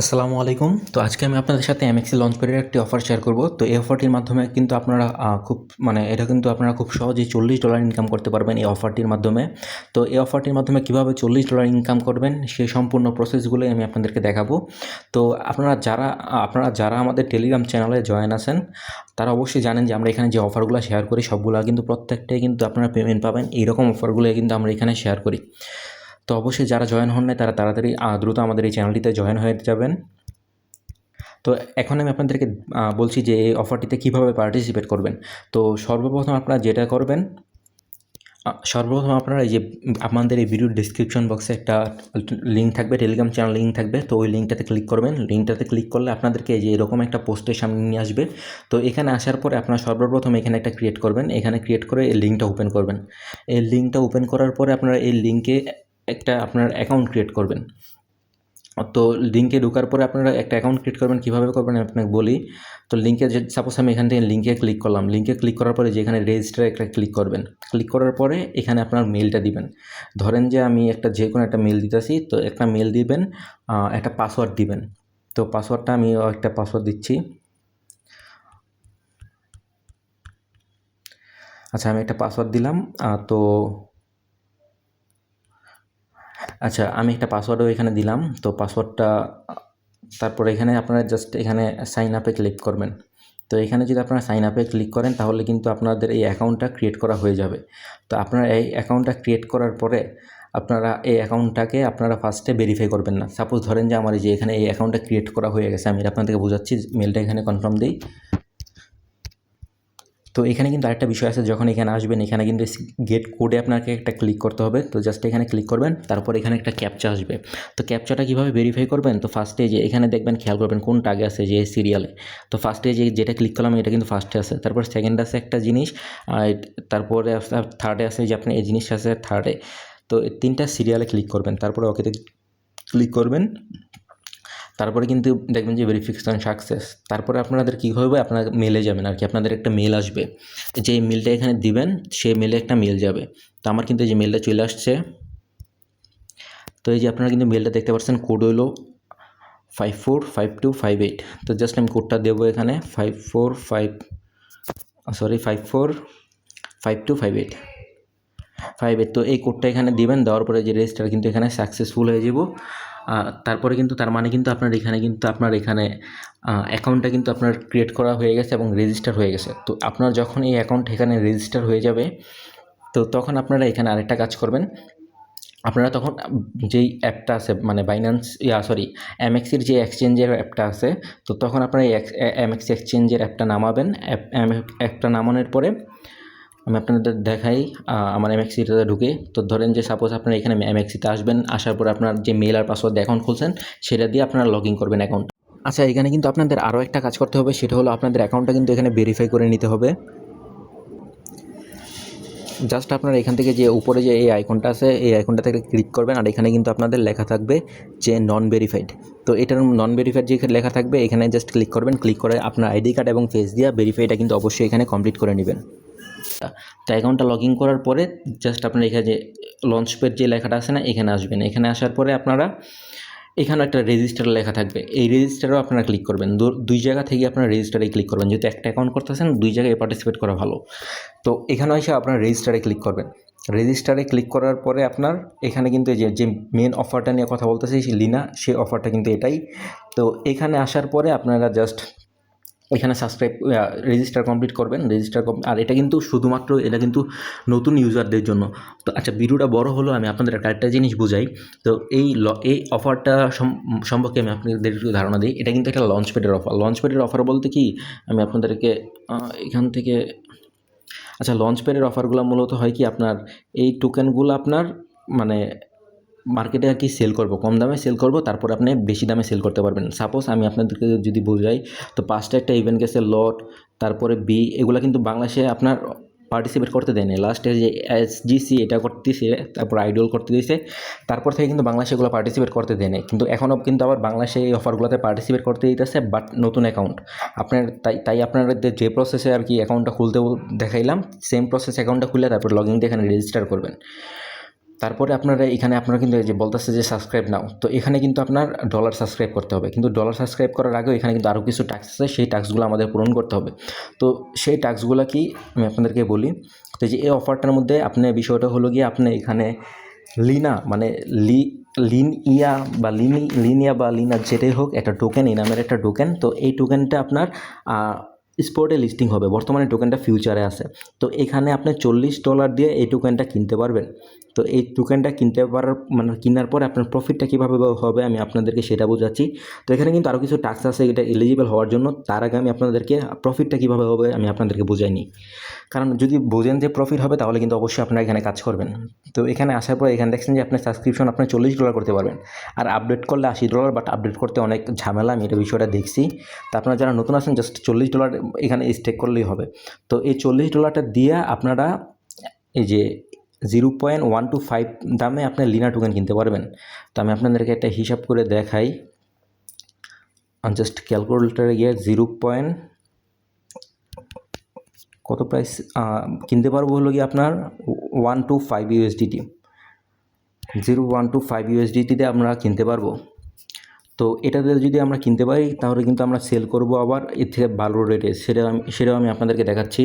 আসসালামু আলাইকুম। তো আজকে আমি আপনাদের সাথে এমএক্সি লঞ্চপ্যাডের একটি অফার শেয়ার করব। তো এই অফারটির মাধ্যমে কিন্তু আপনারা এটা কিন্তু আপনারা খুব সহজেই $40 ইনকাম করতে পারবেন এই অফারটির মাধ্যমে। তো এই অফারটির মাধ্যমে কীভাবে $40 ইনকাম করবেন সেই সম্পূর্ণ প্রসেসগুলোই আমি আপনাদেরকে দেখাবো। তো আপনারা যারা আমাদের টেলিগ্রাম চ্যানেলে জয়েন আছেন তারা অবশ্যই জানেন যে আমরা এখানে যে অফারগুলো শেয়ার করি সবগুলা কিন্তু প্রত্যেকটাই কিন্তু আপনারা পেমেন্ট পাবেন। এইরকম অফারগুলোই কিন্তু আমরা এখানে শেয়ার করি। তো অবশ্যই যারা জয়েন হন নাই তারা তাড়াতাড়ি দ্রুত আমাদের এই চ্যানেলটিতে জয়েন হয়ে যাবেন। তো এখন আমি আপনাদেরকে বলছি যে এই অফারটিতে কীভাবে পার্টিসিপেট করবেন। তো সর্বপ্রথম আপনারা যেটা করবেন, সর্বপ্রথম আপনারা এই যে আমাদের এই ভিডিওর ডেসক্রিপশন বক্সে একটা লিঙ্ক থাকবে, টেলিগ্রাম চ্যানেল লিঙ্ক থাকবে। তো ওই লিঙ্কটাতে ক্লিক করবেন। লিঙ্কটাতে ক্লিক করলে আপনাদেরকে এই যে এরকম একটা পোস্টের সামনে নিয়ে আসবে। তো এখানে আসার পরে আপনারা সর্বপ্রথম এখানে একটা ক্রিয়েট করবেন। এখানে ক্রিয়েট করে এই লিঙ্কটা ওপেন করবেন। এই লিঙ্কটা ওপেন করার পরে আপনারা এই লিঙ্কে একটা আপনার অ্যাকাউন্ট ক্রিয়েট করবেন। তো লিঙ্কে ঢোকার পরে আপনারা একটা অ্যাকাউন্ট ক্রিয়েট করবেন। কীভাবে করবেন আপনাকে বলি। তো লিঙ্কে যে সাপোজ আমি এখান থেকে লিঙ্কে ক্লিক করলাম। লিঙ্কে ক্লিক করার পরে যেখানে রেজিস্টার একটা ক্লিক করবেন। ক্লিক করার পরে এখানে আপনার মেলটা দিবেন। ধরেন যে আমি যে কোনো একটা মেল দিতেছি। তো একটা মেল দিবেন, একটা পাসওয়ার্ড দিবেন। তো পাসওয়ার্ডটা আমি একটা পাসওয়ার্ড দিচ্ছি। আচ্ছা, আমি একটা পাসওয়ার্ড দিলাম। আমি একটা পাসওয়ার্ডও এখানে দিলাম। তো পাসওয়ার্ডটা তারপরে এখানে আপনারা জাস্ট এখানে সাইন আপে ক্লিক করবেন। তো এখানে যদি আপনারা সাইন আপে ক্লিক করেন তাহলে কিন্তু আপনাদের এই অ্যাকাউন্টটা ক্রিয়েট করা হয়ে যাবে। তো আপনারা এই অ্যাকাউন্টটা ক্রিয়েট করার পরে আপনারা এই অ্যাকাউন্টটাকে আপনারা ফার্স্টে ভেরিফাই করবেন না। সাপোজ ধরেন যে আমার এই যে এখানে এই অ্যাকাউন্টটা ক্রিয়েট করা হয়ে গেছে। আমি আপনাদেরকে বোঝাচ্ছি, মেলটা এখানে কনফার্ম দিই। তো এখানে কিন্তু আরেকটা বিষয় আছে, যখন এখানে আসবেন এখানে কিন্তু গেট কোডে আপনাকে একটা ক্লিক করতে হবে। তো জাস্ট এখানে ক্লিক করবেন, তারপর এখানে একটা ক্যাপচা আসবে। তো ক্যাপচাটা কীভাবে ভেরিফাই করবেন, তো ফার্স্টে যে এখানে দেখবেন, খেয়াল করবেন কোনটা আগে আছে যে সিরিয়ালে। তো ফার্স্টে যেটা ক্লিক করলাম এটা কিন্তু ফার্স্টে আছে, তারপর সেকেন্ড আছে একটা জিনিস, তারপরে থার্ডে আছে যে আপনি এই জিনিসটা আছে থার্ডে। তো এই তিনটা সিরিয়ালে ক্লিক করবেন, তারপরে ওকেতে ক্লিক করবেন। তারপরে কিন্তু দেখবেন যে ভেরিফিকেশান সাকসেস। তারপরে আপনাদের কী হবে, আপনার মেলে যাবেন আর কি, আপনাদের একটা মেল আসবে। যে মেলটা এখানে দিবেন সেই মেলে একটা মেল যাবে। তো আমার কিন্তু এই যে মেলটা চলে আসছে। তো এই যে আপনারা কিন্তু মেলটা দেখতে পাচ্ছেন, কোড হলো 545258। তো জাস্ট আমি কোডটা দেবো এখানে 545258। তো এই কোডটা এখানে দিবেন, দেওয়ার পরে যে রেজিস্টার কিন্তু এখানে সাকসেসফুল হয়ে যাব। তারপরে কিন্তু তার মানে কিন্তু আপনার এখানে অ্যাকাউন্টটা কিন্তু আপনার ক্রিয়েট করা হয়ে গেছে এবং রেজিস্টার হয়ে গেছে। তো আপনার যখন এই অ্যাকাউন্ট এখানে রেজিস্টার হয়ে যাবে, তো তখন আপনারা এখানে আরেকটা কাজ করবেন। আপনারা তখন যেই অ্যাপটা আছে মানে এমএক্সির যে এক্সচেঞ্জের অ্যাপটা আছে, তো তখন আপনারা এই এমএক্সি এক্সচেঞ্জের অ্যাপটা নামাবেন। অ্যাপটা নামানোর পরে আমি আপনাদের দেখাই আমার এমএক্সিটাতে ঢুকে। তো ধরেন যে সাপোজ আপনারা এখানে এমএক্সিতে আসবেন, আসার পর আপনার যে মেল আর পাসওয়ার্ড অ্যাকাউন্ট খুলছেন সেটা দিয়ে আপনারা লগ ইন করবেন অ্যাকাউন্ট। আচ্ছা, এখানে কিন্তু আপনাদের আরও একটা কাজ করতে হবে, সেটা হলো আপনাদের অ্যাকাউন্টটা কিন্তু এখানে ভেরিফাই করে নিতে হবে। জাস্ট আপনারা এখান থেকে যে উপরে যে এই আইকনটা আছে এই আইকনটা থেকে ক্লিক করবেন, আর এখানে কিন্তু আপনাদের লেখা থাকবে যে নন ভেরিফাইড। তো এটার নন ভেরিফাইড যে লেখা থাকবে এখানে জাস্ট ক্লিক করবেন। ক্লিক করে আপনার আইডি কার্ড এবং ফেস দিয়ে ভেরিফাইটা কিন্তু অবশ্যই এখানে কমপ্লিট করে নেবেন। তো অ্যাকাউন্টটা লগ ইন করার পরে জাস্ট আপনার এখানে যে লঞ্চপ্যাড যে লেখাটা আছে না, এখানে আসবেন। এখানে আসার পরে আপনারা এখানেও একটা রেজিস্টার লেখা থাকবে, এই রেজিস্টারেও আপনারা ক্লিক করবেন। দুই জায়গা থেকে আপনারা রেজিস্টারে ক্লিক করবেন, যেহেতু একটা অ্যাকাউন্ট করতেছেন দুই জায়গায় পার্টিসিপেট করা ভালো। তো এখানে এসে আপনারা রেজিস্টারে ক্লিক করবেন। রেজিস্টারে ক্লিক করার পরে আপনার এখানে কিন্তু যে মেন অফারটা নিয়ে কথা বলতেছি লিনা, সেই অফারটা কিন্তু এটাই। তো এখানে আসার পরে আপনারা জাস্ট এখানে রেজিস্টার কমপ্লিট করবেন। আর এটা কিন্তু শুধুমাত্র এটা কিন্তু নতুন ইউজারদের জন্য। তো আচ্ছা, ভিডিওটা বড় হলো, আমি আপনাদের একটা জিনিস বুঝাই। তো এই অফারটা সম্পর্কে আমি আপনাদের একটু ধারণা দিই। এটা কিন্তু একটা লঞ্চপ্যাডের অফার। লঞ্চপ্যাডের অফার বলতে কি, আমি আপনাদেরকে এখান থেকে লঞ্চপ্যাডের অফারগুলো মূলত হয় কি, আপনার এই টোকেনগুলো আপনার মানে মার্কেটে আর কি সেল করব, কম দামে সেল করব, তারপর আপনি বেশি দামে সেল করতে পারবেন। সাপোজ আমি আপনাদেরকে যদি বোঝাই, তো 5টা একটা ইভেন্ট গেছে লট, তারপরে বি, এগুলো কিন্তু বাংলাদেশে আপনার পার্টিসিপেট করতে দেয়নি। লাস্টে যে এসজিসি এটা করতেছে, তারপর আইডল করতে দিয়েছে, তারপর থেকে কিন্তু বাংলাদেশে এগুলো পার্টিসিপেট করতে দেয়নি। কিন্তু এখনও কিন্তু আবার বাংলাদেশে এই অফারগুলোতে পার্টিসিপেট করতে দিতেছে, বাট নতুন অ্যাকাউন্ট আপনার। তাই আপনাদের যে প্রসেসে আর কি অ্যাকাউন্টটা খুলতে দেখাইলাম, সেম প্রসেস অ্যাকাউন্টটা খুলে তারপর লগ ইন দিয়ে এখানে রেজিস্টার করবেন। তারপরে আপনারা এখানে আপনারা কিন্তু এই যে বলতেছে যে সাবস্ক্রাইব নাও, তো এখানে কিন্তু আপনার ডলার সাবস্ক্রাইব করতে হবে, কিন্তু ডলার সাবস্ক্রাইব করার আগেও এখানে কিন্তু আরও কিছু টাস্ক আছে, সেই টাস্কগুলো আমাদের পূরণ করতে হবে। তো সেই টাস্কগুলো কি আমি আপনাদেরকে বলি। তো যে এই অফারটার মধ্যে আপনার বিষয়টা হলো গিয়ে আপনি এখানে লিনা মানে লিনিয়া বা লিনা যেটাই হোক, একটা টোকেন, এই নামের একটা টোকেন। তো এই টোকেনটা আপনার স্পটে লিস্টিং হবে, বর্তমানে টোকেনটা ফিউচারে আছে। তো এখানে আপনি $40 দিয়ে এই টোকেনটা কিনতে পারবেন। তো এই টোকেনটা কিনতে পারার মানে কেনার পরে আপনার প্রফিটটা কীভাবে হবে আমি আপনাদেরকে সেটা বোঝাচ্ছি। তো এখানে কিন্তু আরও কিছু টাস্ক আছে এটা এলিজিবল হওয়ার জন্য। তার আগে আমি আপনাদেরকে প্রফিটটা কীভাবে হবে আমি আপনাদেরকে বোঝাই নিই। কারণ যদি বোঝেন যে প্রফিট হবে তাহলে কিন্তু অবশ্যই আপনারা এখানে কাজ করবেন। তো এখানে আসার পর এখানে দেখছেন যে আপনার সাবস্ক্রিপশন আপনি $40 করতে পারবেন, আর আপডেট করলে $80। বাট আপডেট করতে অনেক ঝামেলা, আমি এটা বিষয়টা দেখছি। তো আপনারা যারা নতুন আছেন জাস্ট $40 এখানে স্টেক করলেই হবে। তো এই $40টা দিয়ে আপনারা এই যে 0.125 দামে আপনার লিনা টোকেন কিনতে পারবেন। তো আমি আপনাদেরকে একটা হিসাব করে দেখাই, জাস্ট ক্যালকুলেটারে গিয়ে কত প্রাইস কিনতে পারবো হলো গিয়ে আপনার 125 USDT, 0.125 USDTতে আমরা কিনতে পারবো। তো এটাতে যদি আমরা কিনতে পারি তাহলে কিন্তু আমরা সেল করব আবার এর থেকে ভালো রেটে, সেটাও আমি আপনাদেরকে দেখাচ্ছি।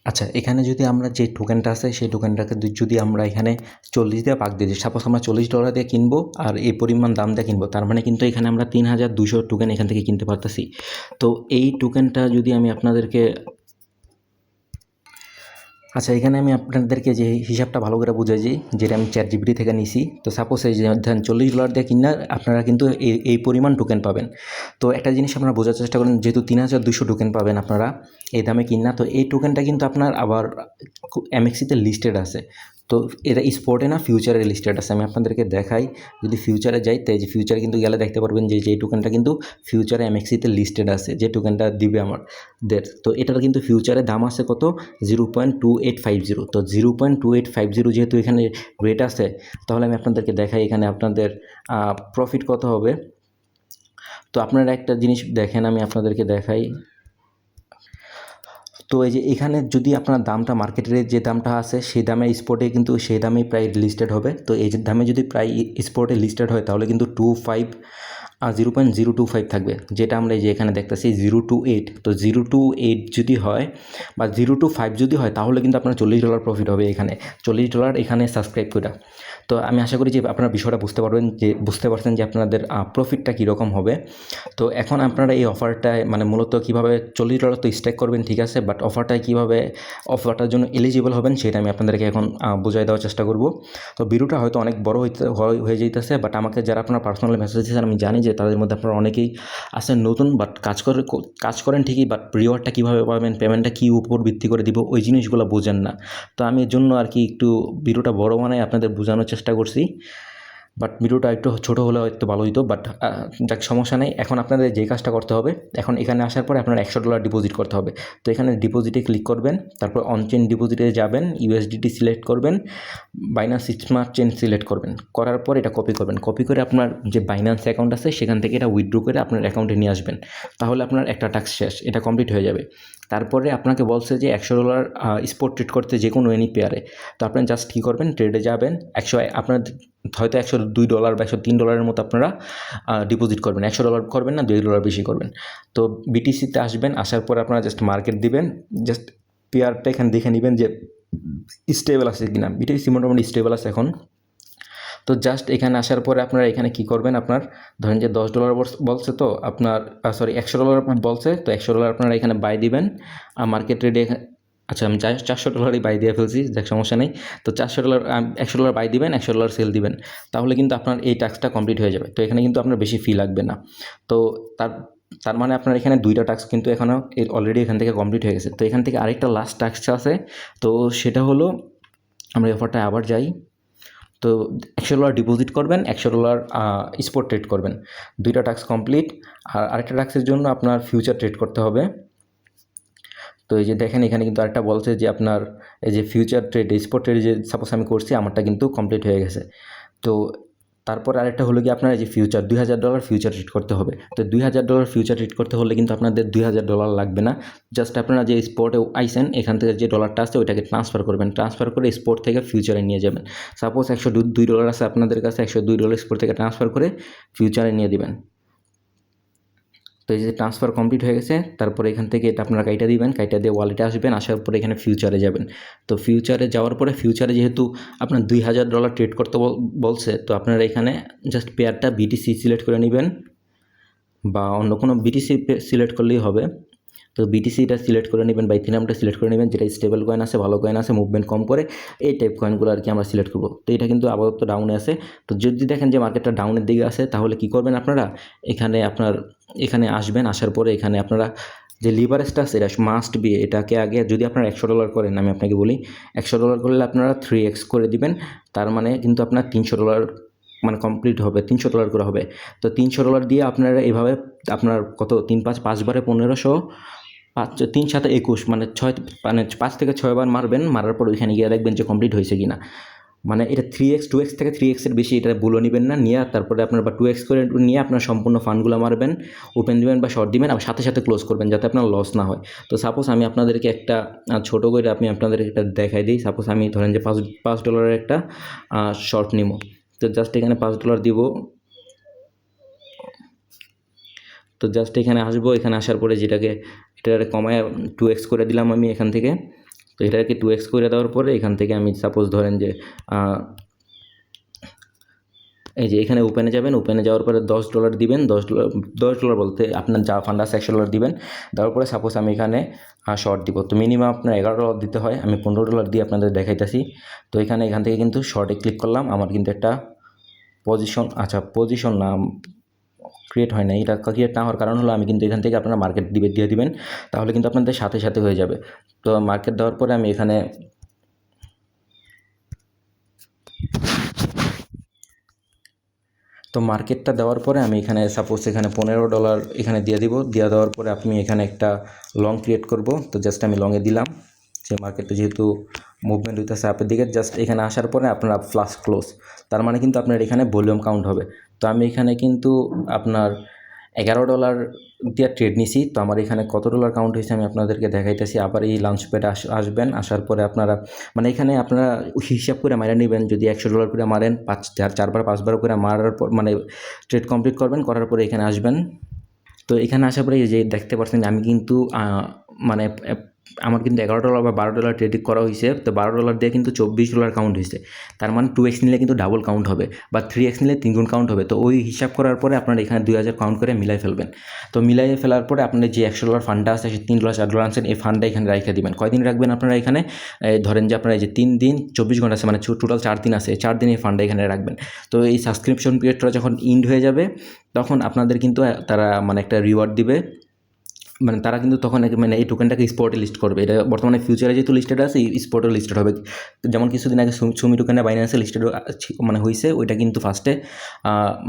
আচ্ছা, এখানে যদি আমরা যে টোকেনটা আছে সেই টোকেনটাকে যদি আমরা এখানে 40 দিয়ে ভাগ দিই, সাপোজ আমরা $40 দিয়ে কিনবো আর এই পরিমাণ দাম দিয়ে কিনবো, তার মানে কিন্তু এখানে আমরা 3200 টোকেন এখান থেকে কিনতে পারতেছি। তো এই টোকেনটা যদি আমি আপনাদেরকে আচ্ছা, এখানে আমি আপনাদেরকে যে হিসাবটা ভালো করে বুঝাইছি, যেটা আমি ChatGPT থেকে নিছি। তো সাপোজ এই যে ধরেন $40 দিয়ে কিনা আপনারা কিন্তু এই পরিমাণ টোকেন পাবেন। তো একটা জিনিস আপনারা বোঝার চেষ্টা করেন, যেহেতু 3200 টোকেন পাবেন আপনারা এই দামে কিনা, তো এই টোকেনটা কিন্তু আপনার আবার MXC-তে লিস্টেড আছে। তো এটা স্পটে না ফিউচারে লিস্টেড আছে। আমি আপনাদেরকে দেখাই, যদি ফিউচারে যাই তাই যে ফিউচারে কিন্তু গেলে দেখতে পারবেন যে এই টোকেনটা কিন্তু ফিউচারে MXC-তে লিস্টেড আছে, যে টোকেনটা দিবে আমাদের। তো এটার কিন্তু ফিউচারে দাম আছে কত, 0.2850। তো 0.2850 যেহেতু এখানে রেট আছে, তাহলে আমি আপনাদেরকে দেখাই এখানে আপনাদের প্রফিট কত হবে। তো আপনারা একটা জিনিস দেখেন, আমি আপনাদেরকে দেখাই। তো এই যে এখানে যদি আপনার দামটা মার্কেটের যে দামটা আছে সেই দামে স্পটে কিন্তু সেই দামেই প্রায় লিস্টেড হবে। তো এই যে দামে যদি প্রায় স্পটে লিস্টেড হয় তাহলে কিন্তু 0.025 থাকবে, যেটা আমরা এই যে এখানে দেখতেছি 028। তো 028 যদি হয় বা 025 যদি হয় তাহলে কিন্তু আপনার $40 প্রফিট হবে এখানে, $40 এখানে সাবস্ক্রাইব করে। তো আমি আশা করি যে আপনারা বিষয়টা বুঝতে পারছেন যে আপনাদের প্রফিটটা কীরকম হবে। তো এখন আপনারা এই অফারটায় মানে মূলত কীভাবে $40 তো স্টেক করবেন, ঠিক আছে, বাট অফারটায় কীভাবে অফারটার জন্য এলিজিবল হবেন সেটা আমি আপনাদেরকে এখন বোঝাই দেওয়ার চেষ্টা করব। তো ভিডিওটা হয়তো অনেক বড় হয়ে যেতেছে, বাট আমাকে যারা আপনারা পার্সোনাল মেসেজ দিয়েছেন আমি জানি যে তাদের মধ্যে আপনারা অনেকেই আছেন নতুন, বাট কাজ করেন ঠিকই, বাট রিওয়ার্ডটা কীভাবে পাবেন, পেমেন্টটা কী উপর ভিত্তি করে দিব ওই জিনিসগুলো বোঝেন না। তো আমি এর জন্য আর কি একটু ভিডিওটা বড় বানাই আপনাদের বোঝানোর চেষ্টা করছি, বাট ভিডিওটা একটু ছোটো হলে হয়তো ভালো হইতো। বাট যাক, সমস্যা নেই। এখন আপনাদের যে কাজটা করতে হবে, এখন এখানে আসার পরে আপনার $100 ডিপোজিট করতে হবে। তো এখানে ডিপোজিটে ক্লিক করবেন, তারপর অনচেন ডিপোজিটে যাবেন, USDT সিলেক্ট করবেন, বাইন্যান্স স্মার্ট চেইন সিলেক্ট করবেন, করার পর এটা কপি করবেন, কপি করে আপনার যে বাইন্যান্স অ্যাকাউন্ট আছে সেখান থেকে এটা উইথড্র করে আপনার অ্যাকাউন্টে নিয়ে আসবেন। তাহলে আপনার একটা টাস্ক শেষ, এটা কমপ্লিট হয়ে যাবে। তারপরে আপনাকে বলছে যে $100 স্পট ট্রেড করতে যে কোনো এনি পেয়ারে। তো আপনি জাস্ট কী করবেন, ট্রেডে যাবেন, আপনার হয়তো $102 বা $103 মতো আপনারা ডিপোজিট করবেন। $100 করবেন না, $2 বেশি করবেন। তো BTC-তে আসবেন, আসার পর আপনারা জাস্ট মার্কেট দিবেন, জাস্ট পেয়ারটা এখানে দেখে নেবেন যে স্টেবল আছে কিনা। BTC মোটামুটি স্টেবল আছে এখন। তো জাস্ট এখানে আসার পরে আপনারা এখানে কি করবেন, আপনার ধরেন যে $10 বলছে, তো আপনার $100 বলছে, তো $100 আপনারা এখানে বাই দিবেন আর মার্কেট রেটে। আচ্ছা, আমি $400 বাই দিয়ে ফেলছি, যাক সমস্যা নেই। তো $400 $100 বাই দিবেন, $100 সেল দিবেন, তাহলে কিন্তু আপনার এই টাস্কটা কমপ্লিট হয়ে যাবে। তো এখানে কিন্তু আপনার বেশি ফি লাগবে না। তো তার মানে আপনার এখানে 2টা টাস্ক কিন্তু এখনও অলরেডি এখান থেকে কমপ্লিট হয়ে গেছে। তো এখান থেকে আরেকটা লাস্ট টাস্ক আছে, তো সেটা হলো আমরা অফারটা আবার যাই। তো $100 ডিপোজিট করবেন, $100 স্পট ট্রেড করবেন, 2টা টাস্ক কমপ্লিট। আর আরেকটা টাস্কের জন্য আপনার ফিউচার ট্রেড করতে হবে। তো এই যে দেখেন এখানে কিন্তু আরেকটা বলছে যে আপনার এই যে ফিউচার ট্রেড স্পট ট্রেড যে সাপোজ আমি করছি আমারটা কিন্তু কমপ্লিট হয়ে গেছে। তো তারপর আরেকটা হলো কি আপনার যে ফিউচার $2000 ফিউচার ট্রেড করতে হবে। তো $2000 ফিউচার ট্রেড করতে হলে কিন্তু আপনাদের $2000 লাগবে না। জাস্ট আপনারা যে স্পটে আইসেন এখান থেকে যে ডলারটা আছে ওইটাকে ট্রান্সফার করবেন, ট্রান্সফার করে স্পট থেকে ফিউচারে নিয়ে যাবেন। সাপোজ $102 আছে আপনাদের কাছে, $102 স্পট থেকে ট্রান্সফার করে ফিউচারে নিয়ে দিবেন। তো এই যে ট্রান্সফার কমপ্লিট হয়ে গেছে, তারপরে এখান থেকে এটা আপনারা কাইটা দিবেন, কাইটা দিয়ে ওয়ালেটে আসবেন, আসার পরে এখানে ফিউচারে যাবেন। তো ফিউচারে যাওয়ার পরে ফিউচারে যেহেতু আপনার $2000 ট্রেড করতে বলছে, তো আপনারা এখানে জাস্ট পেয়ারটা বিটিসি সিলেক্ট করে নেবেন বা অন্য কোনো বিটিসি সিলেক্ট করলেই হবে। তো বিটিসিটা সিলেক্ট করে নেবেন বা ইথিনিয়ামটা সিলেক্ট করে নেবেন, যেটা স্টেবল কয়েন আছে, ভালো কয়েন আছে, মুভমেন্ট কম করে, এই টাইপ কয়েনগুলো আর কি আমরা সিলেক্ট করবো। তো এটা কিন্তু আপাতত ডাউনে আছে। তো যদি দেখেন যে মার্কেটটা ডাউনের দিকে আছে, তাহলে কি করবেন আপনারা এখানে আসবেন, আসার পরে এখানে আপনারা যে লিভারেজটা আছে এটা মাস্ট বি, এটাকে আগে যদি আপনারা $100 করেন, আমি আপনাকে বলি $100 করলে আপনারা 3x করে দিবেন। তার মানে কিন্তু আপনার $300 মানে কমপ্লিট হবে, $300 করে হবে। তো $300 দিয়ে আপনারা এভাবে আপনার কত 3 5 5 বারে 1500, 5 3 7 21 মানে 5 থেকে 6 বার মারবেন, মারার পর ওইখানে গিয়ে দেখবেন যে কমপ্লিট হয়েছে কিনা। মানে এটা 3x 2x থেকে 3x এর বেশি এটা বলে নেবেন না, নিয়ে তারপরে আপনার বা 2x করে নিয়ে আপনার সম্পূর্ণ ফান্ডগুলো মারবেন, ওপেন দিবেন বা শর্ট দিবেন, আর সাথে সাথে ক্লোজ করবেন যাতে আপনার লস না হয়। তো সাপোজ আমি আপনাদেরকে একটা ছোট করে আমি আপনাদেরকে এটা দেখাই দিই। সাপোজ আমি ধরেন যে $5 একটা শর্ট নিব। তো জাস্ট এখানে $5 দিব। তো জাস্ট এখানে আসবো, এখানে আসার পরে এটাকে কমায় 2x করে দিলাম আমি এখান থেকে। তো এটাকে 2x করে দেওয়ার পরে এখান থেকে আমি সাপোজ ধরেন যে এই যে এখানে ওপেনে যাবেন, ওপেনে যাওয়ার পরে $10 দিবেন। $10 বলতে আপনার যা ফান্ড আছে $100 দিবেন। দেওয়ার পরে সাপোজ আমি এখানে শর্ট দিব। তো মিনিমাম আপনার $11 দিতে হয়, আমি $15 দিয়ে আপনাদের দেখাইতেছি। তো এখান থেকে কিন্তু শর্টে ক্লিক করলাম, আমার কিন্তু একটা পজিশন না ক্রিয়েট হয় না। এটা ক্রিয়েট না হওয়ার কারণ হলো আমি কিন্তু এখান থেকে আপনারা মার্কেট দিয়ে দিবেন, তাহলে কিন্তু আপনাদের সাথে সাথে হয়ে যাবে। তো মার্কেট দেওয়ার পরে আমি এখানে মার্কেটটা দেওয়ার পরে আমি এখানে সাপোজ এখানে $15 এখানে দিয়ে দিব। দেওয়ার পরে আপনি এখানে একটা লং ক্রিয়েট করব। তো জাস্ট আমি লংয়ে দিলাম, যে মার্কেটটা যেহেতু মুভমেন্ট হইতেছে আপের দিকে। জাস্ট এখানে আসার পরে আপনারা ফ্লাশ ক্লোজ, তার মানে কিন্তু আপনার এখানে ভলিউম কাউন্ট হবে। তো আমি এখানে কিন্তু আপনার $11 দিয়ে ট্রেড নিছি। তো আমার এখানে কত ডলার কাউন্ট হয়েছে আমি আপনাদেরকে দেখাইতেছি। আবার এই লাঞ্চ প্যাডে আসবেন, আসার পরে আপনারা মানে এখানে আপনারা হিসাব করে মারা নেবেন। যদি $100 করে মারেন, 4বার 5বার করে মারার পর মানে ট্রেড কমপ্লিট করবেন, করার পরে এখানে আসবেন। তো এখানে আসার পরে যে দেখতে পাচ্ছেন আমি কিন্তু মানে আমার কিন্তু $11 বা $12 ট্রেডিং করা হয়েছে। তো $12 দিয়ে কিন্তু $24 কাউন্ট হয়েছে। তার মানে 2x নিলে কিন্তু ডাবল কাউন্ট হবে, বা 3x নিলে 3 গুণ কাউন্ট হবে। তো ওই হিসাব করার পরে আপনারা এখানে 2000 কাউন্ট করে মিলাই ফেলবেন। তো মিলাই ফেলার পরে আপনার যে $100 ফান্ডটা আছে, সেই $3 $4 আনছেন, এই ফান্ডটা এখানে রেখে দিবেন। কয়দিন রাখবেন আপনারা এখানে? ধরেন যে আপনারা এই যে 3 দিন 24 ঘন্টা আছে, মানে টোটাল 4 দিন আছে, 4 দিন এই ফান্ডটা এখানে রাখবেন। তো এই সাবস্ক্রিপশন পিরিয়ডটা যখন ইন্ড হয়ে যাবে, তখন আপনাদের কিন্তু তারা মানে একটা রিওয়ার্ড দিবে। মানে তারা কিন্তু তখন মানে এই টোকেনটাকে স্পটে লিস্ট করবে। এটা বর্তমানে ফিউচারে যেহেতু লিস্টেড আছে, স্পটে লিস্টেড হবে। যেমন কিছুদিন আগে সুমি টোকেনে বাইন্যান্সে লিস্টেড মানে হয়েছে, ওইটা কিন্তু ফার্স্টে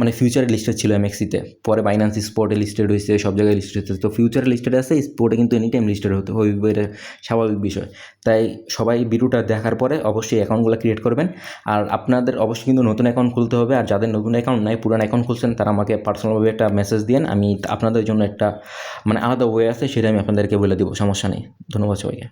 মানে ফিউচারে লিস্টেড ছিল MXC-তে, পরে বাইন্যান্স স্পটে লিস্টেড হয়েছে, সব জায়গায় লিস্টেড হচ্ছে। তো ফিউচারে লিস্টেড আছে, স্পটে কিন্তু এনি টাইম লিস্টেড হইবে, এটা স্বাভাবিক বিষয়। তাই সবাই ভিডিওটা দেখার পরে অবশ্যই অ্যাকাউন্টগুলো ক্রিয়েট করবেন। আর আপনাদের অবশ্যই কিন্তু নতুন অ্যাকাউন্ট খুলতে হবে। আর যাদের নতুন অ্যাকাউন্ট নাই, পুরান অ্যাকাউন্ট খুলছেন, তারা আমাকে পার্সোনালভাবে একটা মেসেজ দিন, আমি আপনাদের জন্য একটা মানে আলাদা ওয়ে আছে, সেটা আমি আপনাদেরকে বলে দেবো, সমস্যা নেই। ধন্যবাদ সবাইকে।